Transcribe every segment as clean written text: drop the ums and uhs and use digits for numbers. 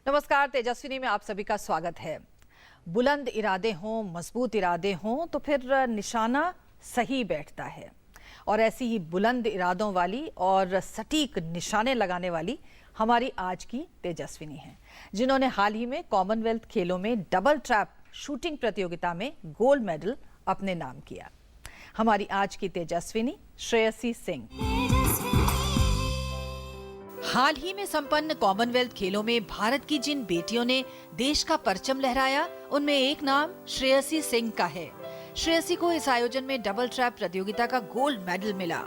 नमस्कार, तेजस्विनी में आप सभी का स्वागत है। बुलंद इरादे हों, मजबूत इरादे हों तो फिर निशाना सही बैठता है। और ऐसी ही बुलंद इरादों वाली और सटीक निशाने लगाने वाली हमारी आज की तेजस्विनी है, जिन्होंने हाल ही में कॉमनवेल्थ खेलों में डबल ट्रैप शूटिंग प्रतियोगिता में गोल्ड मेडल अपने नाम किया। हमारी आज की तेजस्विनी श्रेयसी सिंह। हाल ही में संपन्न कॉमनवेल्थ खेलों में भारत की जिन बेटियों ने देश का परचम लहराया, उनमें एक नाम श्रेयसी सिंह का है। श्रेयसी को इस आयोजन में डबल ट्रैप प्रतियोगिता का गोल्ड मेडल मिला।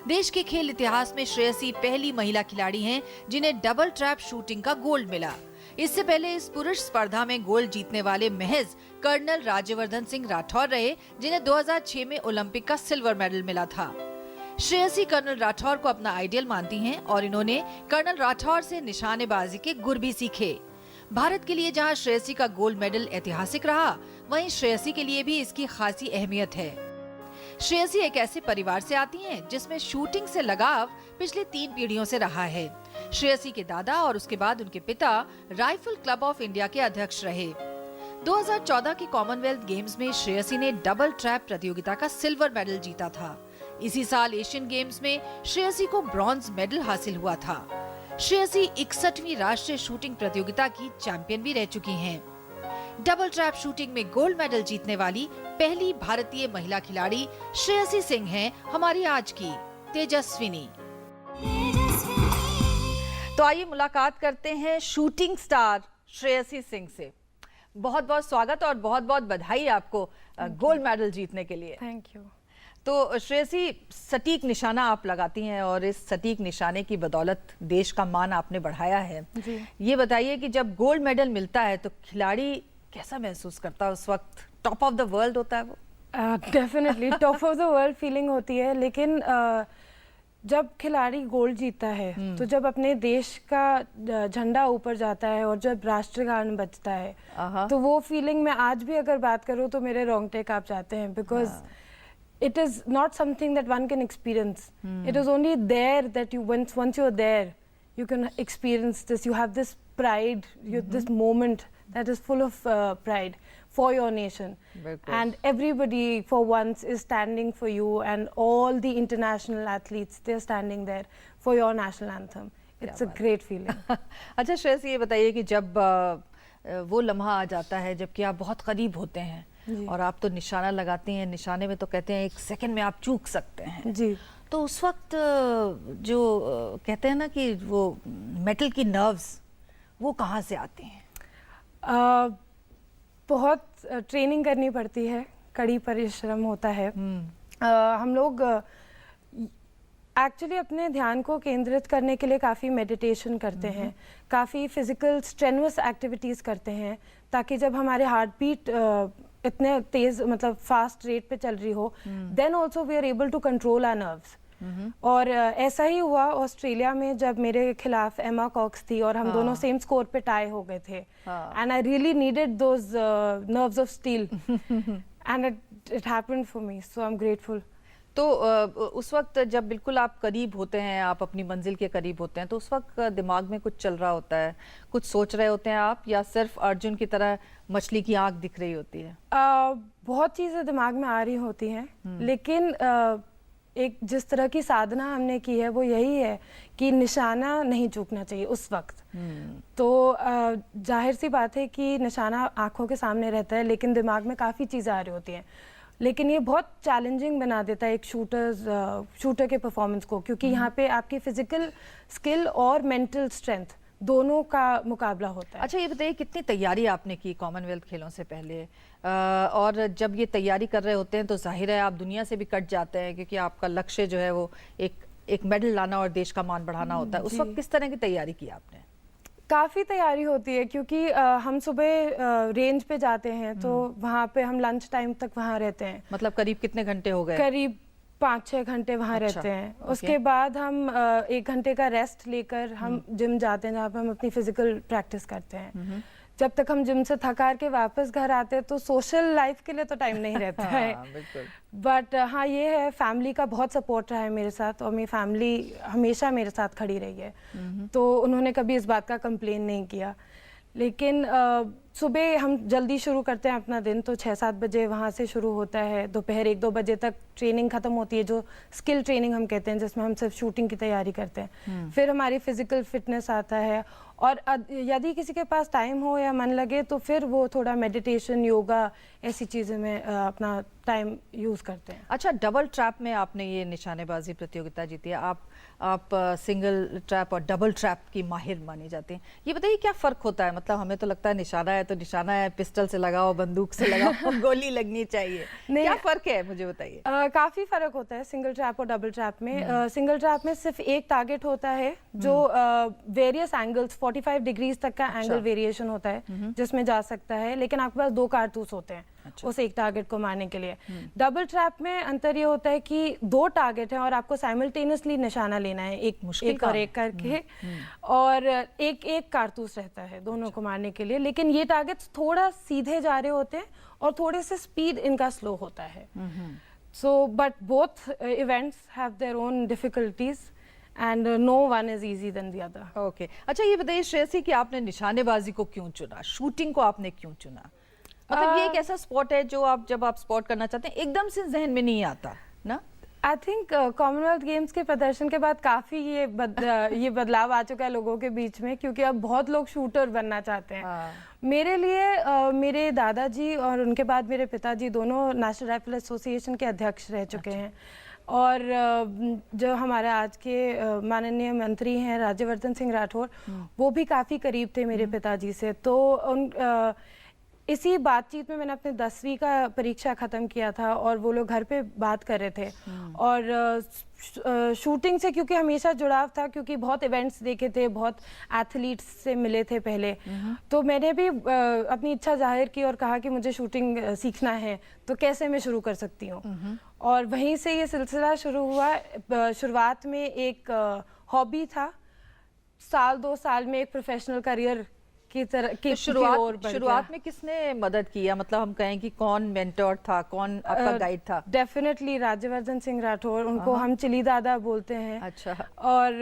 देश के खेल इतिहास में श्रेयसी पहली महिला खिलाड़ी हैं जिन्हें डबल ट्रैप शूटिंग का गोल्ड मिला। इससे पहले इस पुरुष स्पर्धा में गोल्ड जीतने वाले महज कर्नल राज्यवर्धन सिंह राठौर रहे, जिन्हें 2006 में ओलंपिक का सिल्वर मेडल मिला था। श्रेयसी कर्नल राठौर को अपना आइडियल मानती हैं और इन्होंने कर्नल राठौर से निशानेबाजी के गुर भी सीखे। भारत के लिए जहां श्रेयसी का गोल्ड मेडल ऐतिहासिक रहा, वहीं श्रेयसी के लिए भी इसकी खासी अहमियत है। श्रेयसी एक ऐसे परिवार से आती हैं जिसमें शूटिंग से लगाव पिछले 3 पीढ़ियों से रहा है। श्रेयसी के दादा और उसके बाद उनके पिता राइफल क्लब ऑफ इंडिया के अध्यक्ष रहे। 2014 के कॉमनवेल्थ गेम्स में श्रेयसी ने डबल ट्रैप प्रतियोगिता का सिल्वर मेडल जीता था। इसी साल एशियन गेम्स में श्रेयसी को ब्रॉन्ज मेडल हासिल हुआ था। श्रेयसी 61वीं राष्ट्रीय शूटिंग प्रतियोगिता की चैंपियन भी रह चुकी हैं। डबल ट्रैप शूटिंग में गोल्ड मेडल जीतने वाली पहली भारतीय महिला खिलाड़ी श्रेयसी सिंह हैं हमारी आज की तेजस्विनी। तो आइए मुलाकात करते हैं शूटिंग स्टार श्रेयसी सिंह से। बहुत बहुत स्वागत और बहुत बहुत बधाई आपको गोल्ड मेडल जीतने के लिए। Thank you. तो श्रेयसी, सटीक निशाना आप लगाती हैं और इस सटीक निशाने की बदौलत देश का मान आपने बढ़ाया है जी। ये बताइए कि जब गोल्ड मेडल मिलता है तो खिलाड़ी कैसा महसूस करता है? उस वक्त टॉप ऑफ द वर्ल्ड होता है वो? Definitely top of the world feeling होती है, लेकिन जब खिलाड़ी गोल्ड जीता है तो जब अपने देश का झंडा ऊपर जाता है और जब राष्ट्रगान बजता है तो वो फीलिंग में आज भी अगर बात करूँ तो मेरे रोंगटे कांप जाते हैं, because it is not something that one can experience. It is only there that you once you're there, you can experience this. You have this pride, this moment that is full of pride for your nation. And everybody for once is standing for you, and all the international athletes, they're standing there for your national anthem. It's a great feeling. अच्छा श्रेयसी, ये बताइए कि जब वो लम्हा आ जाता है जबकि आप बहुत करीब होते हैं और आप तो निशाना लगाती हैं, निशाने में तो कहते हैं 1 सेकंड में आप चूक सकते हैं जी। तो उस वक्त जो कहते हैं ना कि वो मेटल की नर्व्स, वो कहाँ से आती हैं? बहुत ट्रेनिंग करनी पड़ती है, कड़ी परिश्रम होता है। हम लोग एक्चुअली अपने ध्यान को केंद्रित करने के लिए काफ़ी मेडिटेशन करते हैं, काफ़ी फिजिकल स्ट्रेनुअस एक्टिविटीज़ करते हैं, ताकि जब हमारे हार्ट बीट इतने तेज मतलब फास्ट रेट पे चल रही हो, then also we are able to control our nerves. और ऐसा ही हुआ ऑस्ट्रेलिया में जब मेरे खिलाफ एमा कॉक्स थी और हम दोनों सेम स्कोर पे टाई हो गए थे, and I really needed those nerves of steel and it happened for me, so I am grateful. तो उस वक्त जब बिल्कुल आप करीब होते हैं, आप अपनी मंजिल के करीब होते हैं, तो उस वक्त दिमाग में कुछ चल रहा होता है, कुछ सोच रहे होते हैं आप, या सिर्फ अर्जुन की तरह मछली की आंख दिख रही होती है? बहुत चीज़ें दिमाग में आ रही होती हैं, लेकिन एक जिस तरह की साधना हमने की है वो यही है कि निशाना नहीं चूकना चाहिए उस वक्त। तो जाहिर सी बात है कि निशाना आंखों के सामने रहता है, लेकिन दिमाग में काफ़ी चीज़ें आ रही होती हैं। लेकिन ये बहुत चैलेंजिंग बना देता है एक शूटर के परफॉर्मेंस को, क्योंकि यहाँ पे आपकी फिजिकल स्किल और मेंटल स्ट्रेंथ दोनों का मुकाबला होता है। अच्छा, ये बताइए कितनी तैयारी आपने की कॉमनवेल्थ खेलों से पहले? और जब ये तैयारी कर रहे होते हैं तो जाहिर है आप दुनिया से भी कट जाते हैं, क्योंकि आपका लक्ष्य जो है वो एक मेडल लाना और देश का मान बढ़ाना होता है। उस वक्त किस तरह की तैयारी की आपने? काफ़ी तैयारी होती है, क्योंकि हम सुबह रेंज पे जाते हैं तो वहाँ पे हम लंच टाइम तक वहाँ रहते हैं। मतलब करीब कितने घंटे हो गए? करीब 5-6 घंटे वहाँ रहते हैं। उसके बाद हम 1 घंटे का रेस्ट लेकर हम जिम जाते हैं, जहाँ पे हम अपनी फिजिकल प्रैक्टिस करते हैं। जब तक हम जिम से थक हार के वापस घर आते हैं तो सोशल लाइफ के लिए तो टाइम नहीं रहता है। बट हाँ, ये है, फैमिली का बहुत सपोर्ट रहा है मेरे साथ और मेरी फैमिली हमेशा मेरे साथ खड़ी रही है, तो उन्होंने कभी इस बात का कंप्लेन नहीं किया। लेकिन सुबह हम जल्दी शुरू करते हैं अपना दिन, तो 6-7 बजे वहाँ से शुरू होता है। दोपहर 1-2 बजे तक ट्रेनिंग ख़त्म होती है, जो स्किल ट्रेनिंग हम कहते हैं, जिसमें हम सिर्फ शूटिंग की तैयारी करते हैं। फिर हमारी फिजिकल फिटनेस आता है, और यदि किसी के पास टाइम हो या मन लगे तो फिर वो थोड़ा मेडिटेशन, योगा, ऐसी चीज़ें में अपना टाइम यूज़ करते हैं। अच्छा, डबल ट्रैप में आपने ये निशानेबाजी प्रतियोगिता जीती है। आप सिंगल ट्रैप और डबल ट्रैप की माहिर मानी जाती हैं। ये बताइए क्या फ़र्क होता है? मतलब हमें तो लगता है निशाना है तो निशाना है, पिस्टल से लगाओ, बंदूक से लगाओ, गोली लगनी चाहिए। क्या फ़र्क है, मुझे बताइए। काफ़ी फ़र्क होता है सिंगल ट्रैप और डबल ट्रैप में। सिंगल ट्रैप में सिर्फ एक टारगेट होता है, जो वेरियस एंगल्स 45 डिग्रीज तक का एंगल वेरिएशन होता है जिसमें जा सकता है, लेकिन आपके पास 2 कारतूस होते हैं उस एक टारगेट को मारने के लिए। डबल ट्रैप में अंतर ये होता है कि 2 टारगेट हैं और आपको साइमल्टेनियसली निशाना लेना है, एक और एक करके, और एक कारतूस रहता है दोनों को मारने के लिए। लेकिन ये टारगेट्स थोड़ा सीधे जा रहे होते हैं और थोड़े से स्पीड इनका स्लो होता है। So but both events have their own difficulties and no one is easy than the other. Okay, अच्छा ये बताइए श्रेयसी कि आपने निशानेबाजी को क्यों चुना, शूटिंग को आपने क्यों चुना? मतलब ये एक ऐसा स्पोर्ट है जो जब आप स्पोर्ट करना चाहते हैं एकदम से जहन में नहीं आता ना? आई थिंक कॉमनवेल्थ गेम्स के प्रदर्शन के बाद काफ़ी ये बदलाव आ चुका है लोगों के बीच में, क्योंकि अब बहुत लोग शूटर बनना चाहते हैं। मेरे लिए मेरे दादाजी और उनके बाद मेरे पिताजी दोनों नेशनल राइफल एसोसिएशन के अध्यक्ष रह चुके हैं, और जो हमारे आज के माननीय मंत्री हैं राज्यवर्धन सिंह राठौर, वो भी काफ़ी करीब थे मेरे पिताजी से। तो इसी बातचीत में मैंने अपने 10वीं का परीक्षा ख़त्म किया था, और वो लोग घर पे बात कर रहे थे, और शूटिंग से क्योंकि हमेशा जुड़ाव था, क्योंकि बहुत इवेंट्स देखे थे, बहुत एथलीट्स से मिले थे पहले, तो मैंने भी अपनी इच्छा जाहिर की और कहा कि मुझे शूटिंग सीखना है, तो कैसे मैं शुरू कर सकती हूँ। और वहीं से ये सिलसिला शुरू हुआ। शुरुआत में एक हॉबी था, 1-2 साल में एक प्रोफेशनल करियर की तरह की शुरुआत में किसने मदद किया? मतलब हम कहें कि कौन मेंटोर था, कौन आपका गाइड था? डेफिनेटली राज्यवर्धन सिंह राठौर, उनको हम चिली दादा बोलते हैं। अच्छा। और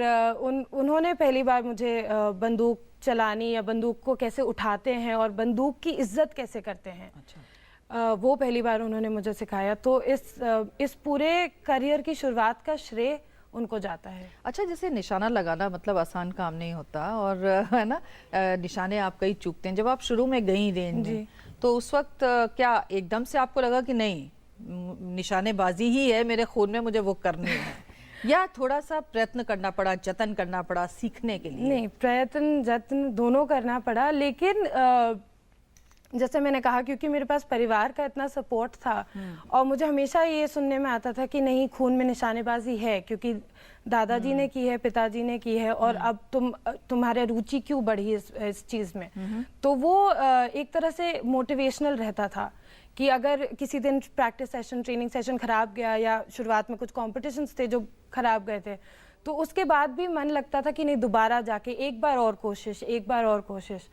उन्होंने पहली बार मुझे बंदूक चलानी या बंदूक को कैसे उठाते हैं और बंदूक की इज्जत कैसे करते हैं, अच्छा। वो पहली बार उन्होंने मुझे सिखाया। तो इस पूरे करियर की शुरुआत का श्रेय उनको जाता है। अच्छा, जैसे निशाना लगाना मतलब आसान काम नहीं होता, और है ना, निशाने आप कई चूकते हैं। जब आप शुरू में गई रेंज में, तो उस वक्त क्या एकदम से आपको लगा कि नहीं निशानेबाजी ही है मेरे खून में, मुझे वो करनी है, या थोड़ा सा प्रयत्न करना पड़ा, जतन करना पड़ा सीखने के लिए? नहीं, प्रयत्न जतन दोनों करना पड़ा, लेकिन जैसे मैंने कहा, क्योंकि मेरे पास परिवार का इतना सपोर्ट था, और मुझे हमेशा ये सुनने में आता था कि नहीं, खून में निशानेबाजी है, क्योंकि दादाजी ने की है, पिताजी ने की है, और अब तुम्हारे रुचि क्यों बढ़ी इस चीज़ में। तो वो एक तरह से मोटिवेशनल रहता था कि अगर किसी दिन प्रैक्टिस सेशन, ट्रेनिंग सेशन खराब गया, या शुरुआत में कुछ कॉम्पिटिशन्स थे जो खराब गए थे, तो उसके बाद भी मन लगता था कि नहीं, दोबारा जाके एक बार और कोशिश।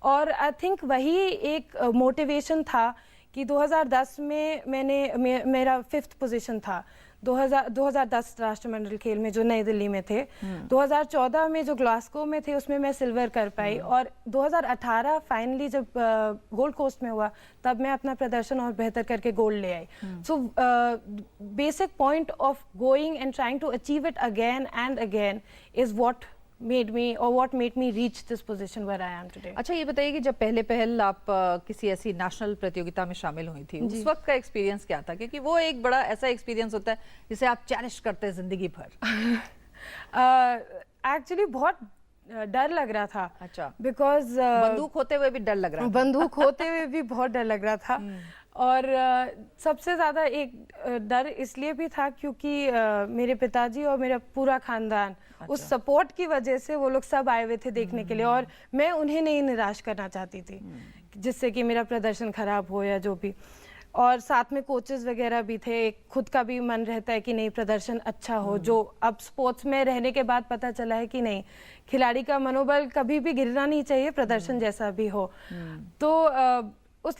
और आई थिंक वही एक मोटिवेशन था कि 2010 में मेरा 5th पोजीशन था। 2010 राष्ट्रमंडल खेल में जो नई दिल्ली में थे, 2014 में जो ग्लासगो में थे उसमें मैं सिल्वर कर पाई, और 2018 फाइनली जब गोल्ड कोस्ट में हुआ, तब मैं अपना प्रदर्शन और बेहतर करके गोल्ड ले आई। So basic point of going and trying to achieve it again and again is what made me reach this position where I am today. अच्छा, ये बताइए कि जब पहल आप किसी ऐसी नेशनल प्रतियोगिता में शामिल हुई थी, उस वक्त का एक्सपीरियंस क्या था? क्योंकि वो एक बड़ा ऐसा एक्सपीरियंस होता है जिसे आप चेरिश करते हैं जिंदगी भर। एक्चुअली बहुत डर लग रहा था। अच्छा। बिकॉज बंदूक होते हुए भी डर लग रहा था? बंदूक होते हुए भी बहुत डर लग रहा था, और सबसे ज़्यादा एक डर इसलिए भी था क्योंकि मेरे पिताजी और मेरा पूरा खानदान, अच्छा, उस सपोर्ट की वजह से वो लोग सब आए हुए थे देखने के लिए, और मैं उन्हें नहीं निराश करना चाहती थी जिससे कि मेरा प्रदर्शन खराब हो या जो भी। और साथ में कोचेस वगैरह भी थे, खुद का भी मन रहता है कि नहीं प्रदर्शन अच्छा हो, जो अब स्पोर्ट्स में रहने के बाद पता चला है कि नहीं, खिलाड़ी का मनोबल कभी भी गिरना नहीं चाहिए, प्रदर्शन जैसा भी हो। तो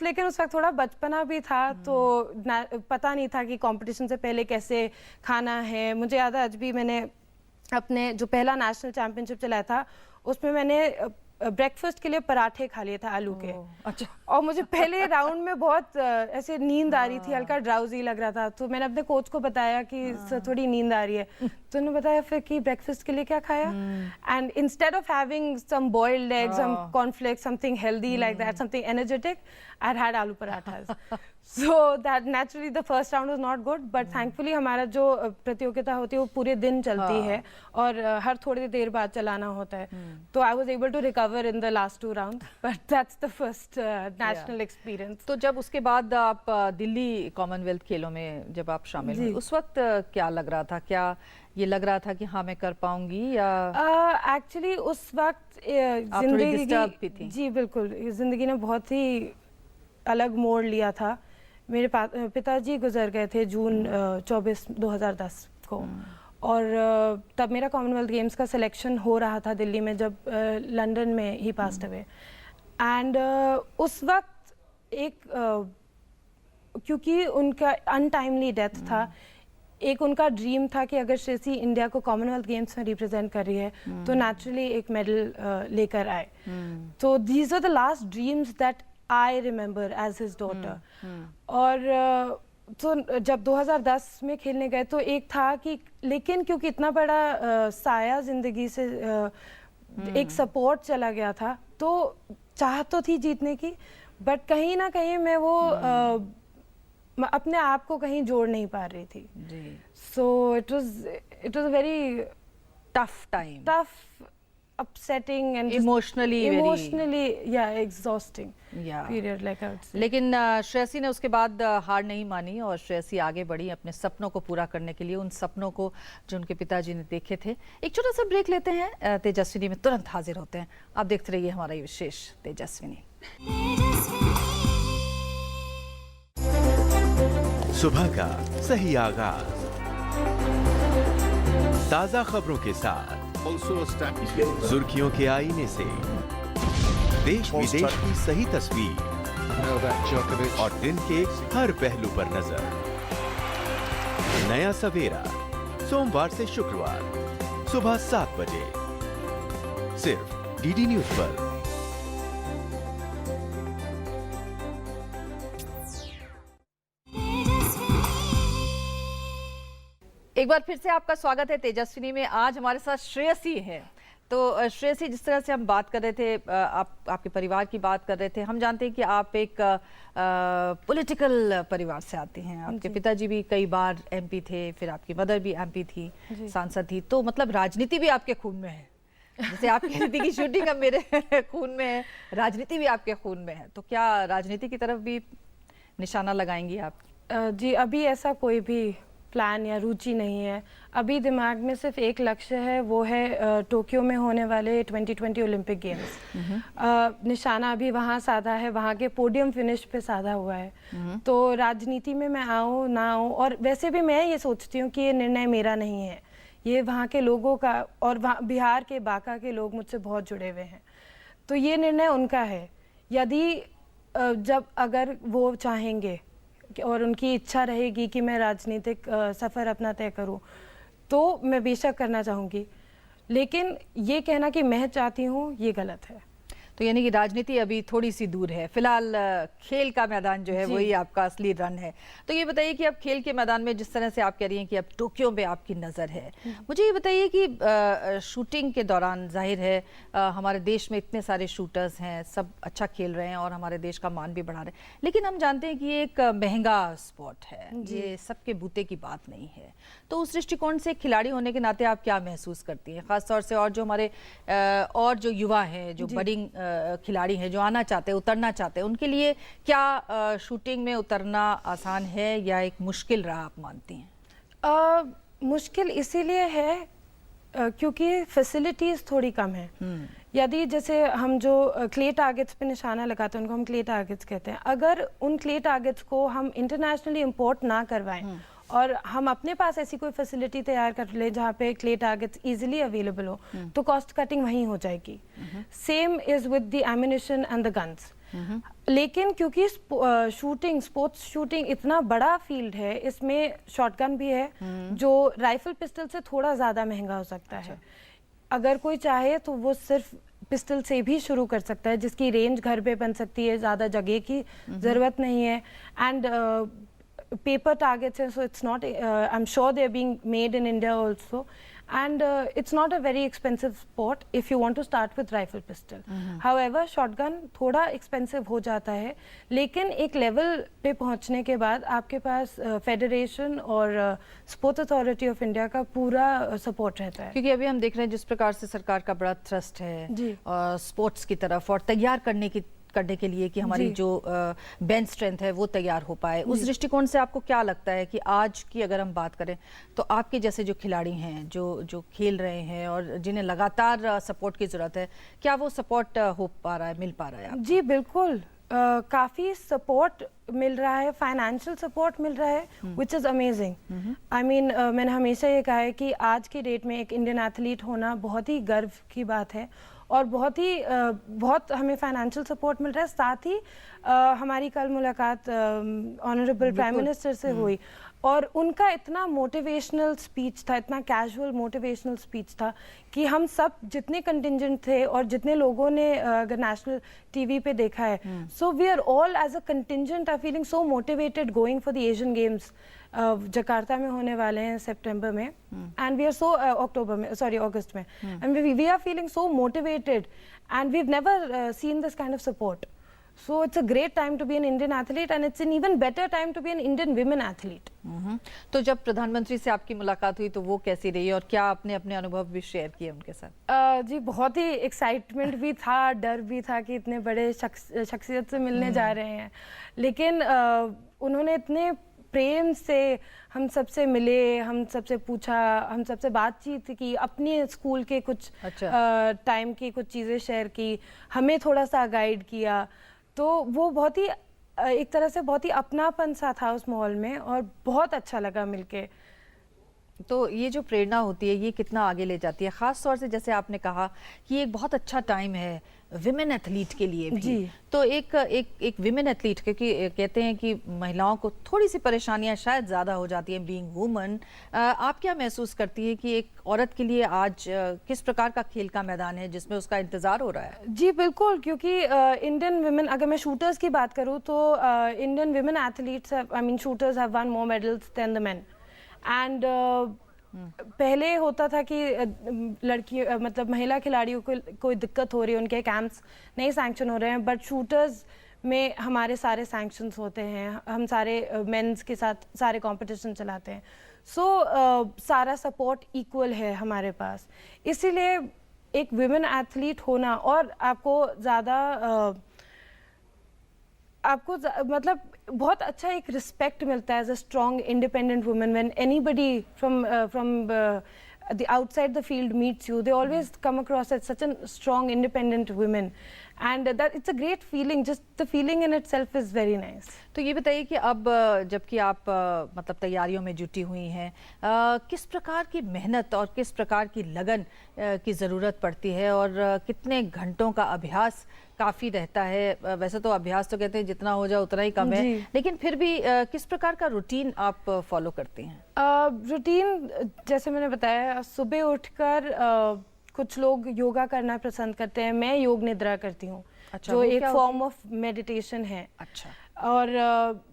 लेकिन उस वक्त थोड़ा बचपना भी था, तो पता नहीं था कि कंपटीशन से पहले कैसे खाना है। मुझे याद है आज भी, मैंने अपने जो पहला नेशनल चैंपियनशिप चलाया था उसमें मैंने ब्रेकफास्ट के लिए पराठे खा लिए थे आलू के। अच्छा। और मुझे पहले राउंड में बहुत ऐसे नींद आ रही थी, हल्का ड्राउजी लग रहा था, तो मैंने अपने कोच को बताया कि सर थोड़ी नींद आ रही है, तो उन्होंने बताया फिर कि ब्रेकफास्ट के लिए क्या खाया, and instead of having some boiled egg, some cornflakes, something healthy like that, something energetic, I had aloo parathas. So that naturally the first round was not good, but thankfully हमारा जो प्रतियोगिता होती है वो पूरे दिन चलती है और हर थोड़ी देर बाद चलाना होता है, तो I was able to recover in the last 2 rounds, but that's the first national experience. तो जब उसके बाद आप दिल्ली कॉमनवेल्थ खेलों में जब आप शामिल हुए, उस वक्त क्या लग रहा था? क्या ये लग रहा था कि हाँ मैं कर पाऊंगी, या एक्चुअली उस वक्त आप थोड़ी डिस्टर्ब भी थी? जी बिल्कुल, जिंदगी ने बहुत ही अलग मोड़ लिया था। मेरे पिताजी गुजर गए थे जून 24 2010 को, और तब मेरा कॉमनवेल्थ गेम्स का सिलेक्शन हो रहा था दिल्ली में, जब लंदन में ही पास्ट अवे। एंड उस वक्त एक क्योंकि उनका अनटाइमली डेथ था, एक उनका ड्रीम था कि अगर श्रेयसी इंडिया को कॉमनवेल्थ गेम्स में रिप्रेजेंट कर रही है तो नेचुरली एक मेडल लेकर आए। तो these are the last dreams that I remember as his daughter. और तो जब 2010 में खेलने गए तो एक था कि, लेकिन क्योंकि इतना बड़ा साया जिंदगी से एक सपोर्ट चला गया था, तो चाहत तो थी जीतने की, बट कहीं ना कहीं मैं वो अपने आप को कहीं जोड़ नहीं पा रही थी। So it was a very tough time, tough, upsetting and emotionally yeah, exhausting period, like I would say. लेकिन श्रेयसी ने उसके बाद हार नहीं मानी और श्रेयसी आगे बढ़ी अपने सपनों को पूरा करने के लिए, उन सपनों को जो उनके पिताजी ने देखे थे। एक छोटा सा ब्रेक लेते हैं, तेजस्विनी में तुरंत हाजिर होते हैं। आप देखते रहिए हमारा ये विशेष तेजस्विनी। सुबह का सही आगाज ताजा खबरों के साथ, सुर्खियों के आईने से देश विदेश की सही तस्वीर और दिन के हर पहलू पर नजर। नया सवेरा सोमवार से शुक्रवार सुबह 7 बजे सिर्फ डीडी न्यूज पर। एक बार फिर से आपका स्वागत है तेजस्विनी में। आज हमारे साथ श्रेयसी है। तो श्रेयसी, जिस तरह से हम बात कर रहे थे, आपके परिवार की बात कर रहे थे, हम जानते हैं कि आप एक पॉलिटिकल परिवार से आते हैं। आपके पिताजी भी कई बार एमपी थे, फिर आपकी मदर भी एमपी थी, सांसद थी, तो मतलब राजनीति भी आपके खून में है। जैसे आप कह रही थी कि शूटिंग अब मेरे खून में है, राजनीति भी आपके खून में है, तो क्या राजनीति की तरफ भी निशाना लगाएंगी आप? जी, अभी ऐसा कोई भी प्लान या रुचि नहीं है। अभी दिमाग में सिर्फ एक लक्ष्य है, वो है टोक्यो में होने वाले 2020 ओलंपिक गेम्स। निशाना अभी वहाँ साधा है, वहाँ के पोडियम फिनिश पे साधा हुआ है। तो राजनीति में मैं आऊँ ना आऊँ, और वैसे भी मैं ये सोचती हूँ कि ये निर्णय मेरा नहीं है, ये वहाँ के लोगों का, और बिहार के बांका के लोग मुझसे बहुत जुड़े हुए हैं, तो ये निर्णय उनका है। यदि अगर वो चाहेंगे और उनकी इच्छा रहेगी कि मैं राजनीतिक सफ़र अपना तय करूं, तो मैं बेशक करना चाहूँगी, लेकिन ये कहना कि मैं चाहती हूँ, ये गलत है। तो यानी कि राजनीति अभी थोड़ी सी दूर है, फिलहाल खेल का मैदान जो है वही आपका असली रन है। तो ये बताइए कि अब खेल के मैदान में जिस तरह से आप कह रही हैं कि अब टोक्यो में आपकी नज़र है, मुझे ये बताइए कि शूटिंग के दौरान जाहिर है हमारे देश में इतने सारे शूटर्स हैं, सब अच्छा खेल रहे हैं और हमारे देश का मान भी बढ़ा रहे हैं, लेकिन हम जानते हैं कि ये एक महंगा स्पोर्ट है, ये सबके बूते की बात नहीं है। तो उस दृष्टिकोण से खिलाड़ी होने के नाते आप क्या महसूस करती हैं, खासतौर से और जो हमारे और जो युवा हैं, जो बडिंग खिलाड़ी हैं, जो आना चाहते हैं, उतरना चाहते हैं, उनके लिए क्या शूटिंग में उतरना आसान है या एक मुश्किल रहा आप मानती हैं? मुश्किल इसीलिए है क्योंकि फैसिलिटीज़ थोड़ी कम है। यदि जैसे हम जो क्ले टारगेट्स पे निशाना लगाते हैं, उनको हम क्ले टारगेट्स कहते हैं, अगर उन क्ले टारगेट्स को हम इंटरनेशनली इंपोर्ट ना करवाएं और हम अपने पास ऐसी कोई फैसिलिटी तैयार कर ले जहाँ पे क्ले टारगेट्स इजीली अवेलेबल हो, तो कॉस्ट कटिंग वहीं हो जाएगी। Same is with the ammunition and the guns. लेकिन क्योंकि स्पोर्ट्स शूटिंग इतना बड़ा फील्ड है, इसमें शॉटगन भी है जो राइफल पिस्टल से थोड़ा ज़्यादा महंगा हो सकता है। अगर कोई चाहे तो वो सिर्फ पिस्टल से भी शुरू कर सकता है, जिसकी रेंज घर पे बन सकती है, ज़्यादा जगह की ज़रूरत नहीं है. And paper targets, and so it's not I'm sure they're being made in India also, and it's not a very expensive sport if you want to start with rifle pistol. However, shotgun थोड़ा expensive हो जाता है, लेकिन एक level पे पहुंचने के बाद आपके पास फेडरेशन और स्पोर्ट्स अथॉरिटी ऑफ इंडिया का पूरा सपोर्ट रहता है. क्योंकि अभी हम देख रहे हैं जिस प्रकार से सरकार का बड़ा थ्रस्ट है स्पोर्ट्स की तरफ और तैयार करने के लिए कि हमारी जो बेंच स्ट्रेंथ है वो तैयार हो पाए, उस दृष्टिकोण से आपको क्या लगता है कि आज की अगर हम बात करें तो आपके जैसे जो खिलाड़ी हैं जो खेल रहे हैं और जिन्हें लगातार सपोर्ट की जरूरत है, क्या वो सपोर्ट हो पा रहा है, मिल पा रहा है? जी बिल्कुल, काफ़ी सपोर्ट मिल रहा है, फाइनेंशियल सपोर्ट मिल रहा है, which is amazing. I mean मैंने हमेशा ये कहा है कि आज की डेट में एक इंडियन एथलीट होना बहुत ही गर्व की बात है और बहुत हमें फाइनेंशियल सपोर्ट मिल रहा है. साथ ही हमारी कल मुलाकात ऑनरेबल प्राइम मिनिस्टर से हुई और उनका इतना मोटिवेशनल स्पीच था, इतना कैजुअल मोटिवेशनल स्पीच था कि हम सब जितने कंटिंजेंट थे और जितने लोगों ने अगर नेशनल टीवी पे देखा है, so we are all as a contingent are feeling so motivated going for the Asian Games. Jakarta में होने वाले हैं सितंबर में, एंड वी आर सो अगस्त में, and we are feeling so motivated and we have never seen this kind of support. So it's a great time to be an Indian athlete, and it's an even better time to be an Indian women athlete. तो जब प्रधानमंत्री से आपकी मुलाकात हुई तो वो कैसी रही और क्या आपने अपने अनुभव भी शेयर किए उनके साथ? जी बहुत ही एक्साइटमेंट भी था, डर भी था कि इतने बड़े शख्सियत से मिलने जा रहे हैं, लेकिन उन्होंने इतने प्रेम से हम सबसे मिले, हम सबसे पूछा, हम सबसे बातचीत की, अपने स्कूल के कुछ टाइम की कुछ चीज़ें शेयर की, हमें थोड़ा सा गाइड किया. तो वो बहुत ही एक तरह से बहुत ही अपनापन सा था उस माहौल में और बहुत अच्छा लगा मिलके. तो ये जो प्रेरणा होती है ये कितना आगे ले जाती है, खास तौर से जैसे आपने कहा कि एक बहुत अच्छा टाइम है विमेन एथलीट के लिए भी. जी. तो एक विमेन एथलीट, क्योंकि कहते हैं कि महिलाओं को थोड़ी सी परेशानियां शायद ज़्यादा हो जाती हैं बीइंग वुमन, आप क्या महसूस करती है कि एक औरत के लिए आज किस प्रकार का खेल का मैदान है जिसमें उसका इंतज़ार हो रहा है? जी बिल्कुल, क्योंकि इंडियन विमेन, अगर मैं शूटर्स की बात करूँ तो Indian women athletes I mean shooters have won more medals than the men. And पहले होता था कि लड़की मतलब महिला खिलाड़ियों को कोई दिक्कत हो रही है, उनके कैंप्स नहीं सैंक्शन हो रहे हैं, बट शूटर्स में हमारे सारे सैंक्शंस होते हैं, हम सारे मेंस के साथ सारे कंपटीशन चलाते हैं. सो सारा सपोर्ट इक्वल है हमारे पास, इसीलिए एक विमेन एथलीट होना और आपको मतलब बहुत अच्छा एक रिस्पेक्ट मिलता है as a strong independent woman. When anybody from the outside the field meets you, they always come across as such a strong independent women, and that it's a great feeling. Just the feeling in itself is very nice. तो ये बताइए कि अब जबकि आप मतलब तैयारियों में जुटी हुई हैं, किस प्रकार की मेहनत और किस प्रकार की लगन की ज़रूरत पड़ती है और कितने घंटों का अभ्यास काफ़ी रहता है? वैसे तो अभ्यास तो कहते हैं जितना हो जाए उतना ही कम है, लेकिन फिर भी किस प्रकार का रूटीन आप फॉलो करते हैं? रूटीन जैसे मैंने बताया, सुबह उठकर कुछ लोग योगा करना पसंद करते हैं, मैं योग निद्रा करती हूँ. अच्छा, जो एक फॉर्म ऑफ मेडिटेशन है. अच्छा. और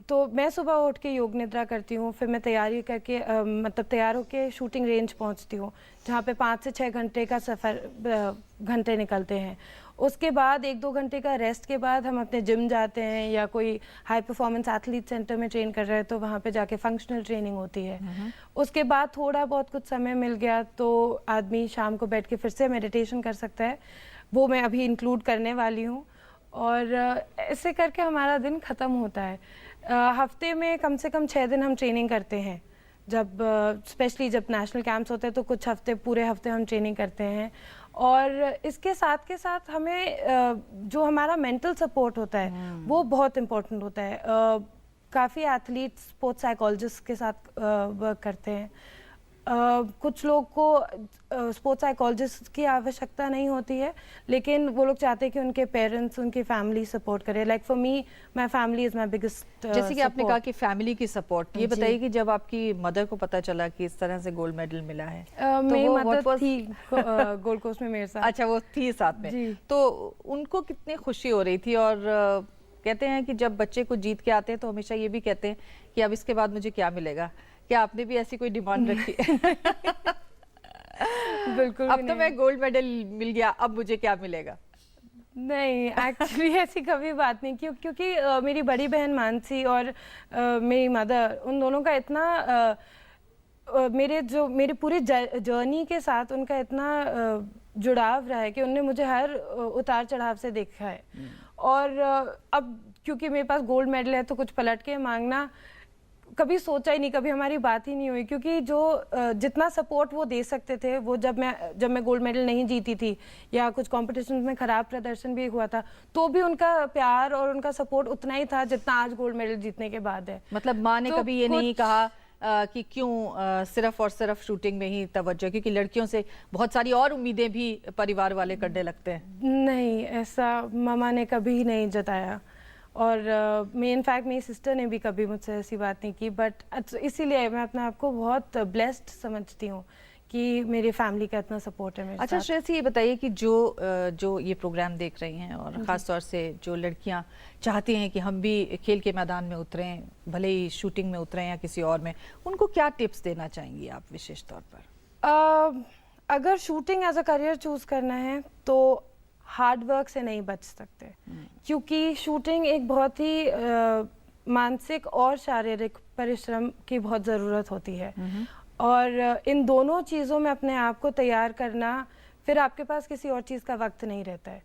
तो मैं सुबह उठ के योग निद्रा करती हूँ, फिर मैं तैयारी करके मतलब तैयार होके शूटिंग रेंज पहुँचती हूँ, जहाँ पे 5 से 6 घंटे का सफ़र घंटे निकलते हैं. उसके बाद 1-2 घंटे का रेस्ट के बाद हम अपने जिम जाते हैं, या कोई हाई परफॉर्मेंस एथलीट सेंटर में ट्रेन कर रहे हैं तो वहाँ पे जाके फंक्शनल ट्रेनिंग होती है. उसके बाद थोड़ा बहुत कुछ समय मिल गया तो आदमी शाम को बैठ के फिर से मेडिटेशन कर सकता है, वो मैं अभी इंक्लूड करने वाली हूँ. और ऐसे करके हमारा दिन ख़त्म होता है. हफ्ते में कम से कम 6 दिन हम ट्रेनिंग करते हैं, जब स्पेशली जब नेशनल कैंप्स होते हैं तो कुछ हफ्ते, पूरे हफ्ते हम ट्रेनिंग करते हैं. और इसके साथ के साथ हमें जो हमारा मेंटल सपोर्ट होता है वो बहुत इम्पोर्टेंट होता है. काफ़ी एथलीट स्पोर्ट्स साइकोलॉजिस्ट के साथ वर्क करते हैं. कुछ लोग को स्पोर्ट्स साइकोलॉजिस्ट की आवश्यकता नहीं होती है, लेकिन वो लोग चाहते हैं कि उनके पेरेंट्स, उनकी फैमिली सपोर्ट करे। Like for me, my family is my biggest. जैसे कि आपने कहा कि फैमिली की सपोर्ट, ये जी। बताइए कि जब आपकी मदर को पता चला कि इस तरह से गोल्ड मेडल मिला है, मेरी वो मदर what was- थी गोल्ड कोस्ट में मेरे साथ। अच्छा, वो थी साथ में, जी। तो उनको कितनी खुशी हो रही थी? और कहते हैं कि जब बच्चे को जीत के आते हैं तो हमेशा ये भी कहते हैं कि अब इसके बाद मुझे क्या मिलेगा। क्या आपने भी ऐसी कोई डिमांड रखी? बिल्कुल अब भी तो नहीं। मैं गोल्ड मेडल मिल गया, अब मुझे क्या मिलेगा? नहीं, एक्चुअली ऐसी कभी बात नहीं, क्योंकि मेरी बड़ी बहन मानसी और मेरी मदर, उन दोनों का इतना मेरे पूरे जर्नी के साथ उनका इतना जुड़ाव रहा है कि उनने मुझे हर उतार चढ़ाव से देखा है। और अब क्योंकि मेरे पास गोल्ड मेडल है तो कुछ पलट के मांगना कभी सोचा ही नहीं, कभी हमारी बात ही नहीं हुई, क्योंकि जो जितना सपोर्ट वो दे सकते थे, वो जब मैं गोल्ड मेडल नहीं जीती थी या कुछ कॉम्पिटिशन में खराब प्रदर्शन भी हुआ था, तो भी उनका प्यार और उनका सपोर्ट उतना ही था जितना आज गोल्ड मेडल जीतने के बाद है। मतलब माँ ने तो कभी ये नहीं कहा कि क्यों सिर्फ और सिर्फ शूटिंग में ही तवज्जो, क्योंकि लड़कियों से बहुत सारी और उम्मीदें भी परिवार वाले करने लगते हैं? नहीं, ऐसा मामा ने कभी नहीं जताया, और मैं इनफैक्ट मेरी सिस्टर ने भी कभी मुझसे ऐसी बात नहीं की। बट इसीलिए मैं अपने आप को बहुत ब्लेस्ड समझती हूँ कि मेरी फैमिली का इतना सपोर्ट है मेरे अच्छा साथ। श्रेयसी, ये बताइए कि जो ये प्रोग्राम देख रही हैं और ख़ास तौर से जो लड़कियां चाहती हैं कि हम भी खेल के मैदान में उतरें, भले ही शूटिंग में उतरें या किसी और में, उनको क्या टिप्स देना चाहेंगी आप विशेष तौर पर? अगर shooting as a career choose करना है तो हार्ड वर्क से नहीं बच सकते, क्योंकि शूटिंग एक बहुत ही मानसिक और शारीरिक परिश्रम की बहुत ज़रूरत होती है, और इन दोनों चीज़ों में अपने आप को तैयार करना, फिर आपके पास किसी और चीज़ का वक्त नहीं रहता है।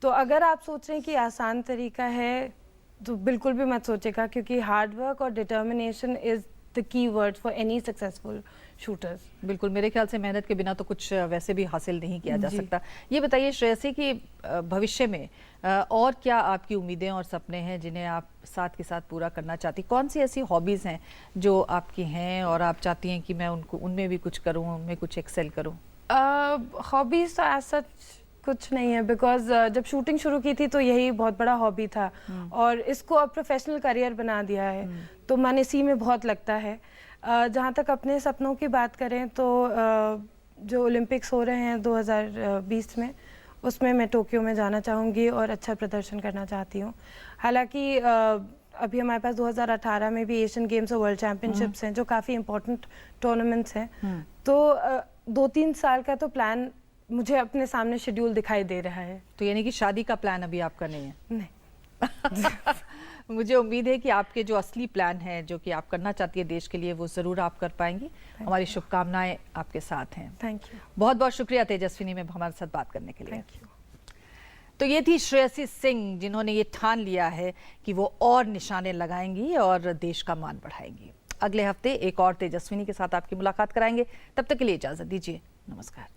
तो अगर आप सोच रहे हैं कि आसान तरीका है तो बिल्कुल भी मत सोचेगा, क्योंकि हार्ड वर्क और determination is the key word for any successful shooters. बिल्कुल, मेरे ख्याल से मेहनत के बिना तो कुछ वैसे भी हासिल नहीं किया जा जी। सकता। ये बताइए श्रेयसी कि भविष्य में और क्या आपकी उम्मीदें और सपने हैं जिन्हें आप साथ के साथ पूरा करना चाहती? कौन सी ऐसी हॉबीज़ हैं जो आपकी हैं और आप चाहती हैं कि मैं उनमें भी कुछ करूँ, उनमें कुछ एक्सेल करूँ? हॉबीज तो एज सच कुछ नहीं है, बिकॉज जब शूटिंग शुरू की थी तो यही बहुत बड़ा हॉबी था, और इसको अब प्रोफेशनल करियर बना दिया है, तो मन इसी में बहुत लगता है। जहाँ तक अपने सपनों की बात करें तो जो ओलंपिक्स हो रहे हैं 2020 में, उसमें मैं टोक्यो में जाना चाहूँगी और अच्छा प्रदर्शन करना चाहती हूँ। हालांकि अभी हमारे पास 2018 में भी एशियन गेम्स और वर्ल्ड चैंपियनशिप्स हैं, जो काफ़ी इम्पोर्टेंट टूर्नामेंट्स हैं। तो 2-3 साल का तो प्लान मुझे अपने सामने शेड्यूल दिखाई दे रहा है। तो यानी कि शादी का प्लान अभी आपका नहीं है? नहीं। मुझे उम्मीद है कि आपके जो असली प्लान है, जो कि आप करना चाहती है देश के लिए, वो ज़रूर आप कर पाएंगी। हमारी शुभकामनाएं आपके साथ हैं। Thank you. बहुत बहुत शुक्रिया तेजस्विनी में हमारे साथ बात करने के लिए। Thank you. तो ये थी श्रेयसी सिंह, जिन्होंने ये ठान लिया है कि वो और निशाने लगाएंगी और देश का मान बढ़ाएंगी। अगले हफ्ते एक और तेजस्विनी के साथ आपकी मुलाकात कराएंगे। तब तक के लिए इजाजत दीजिए। नमस्कार।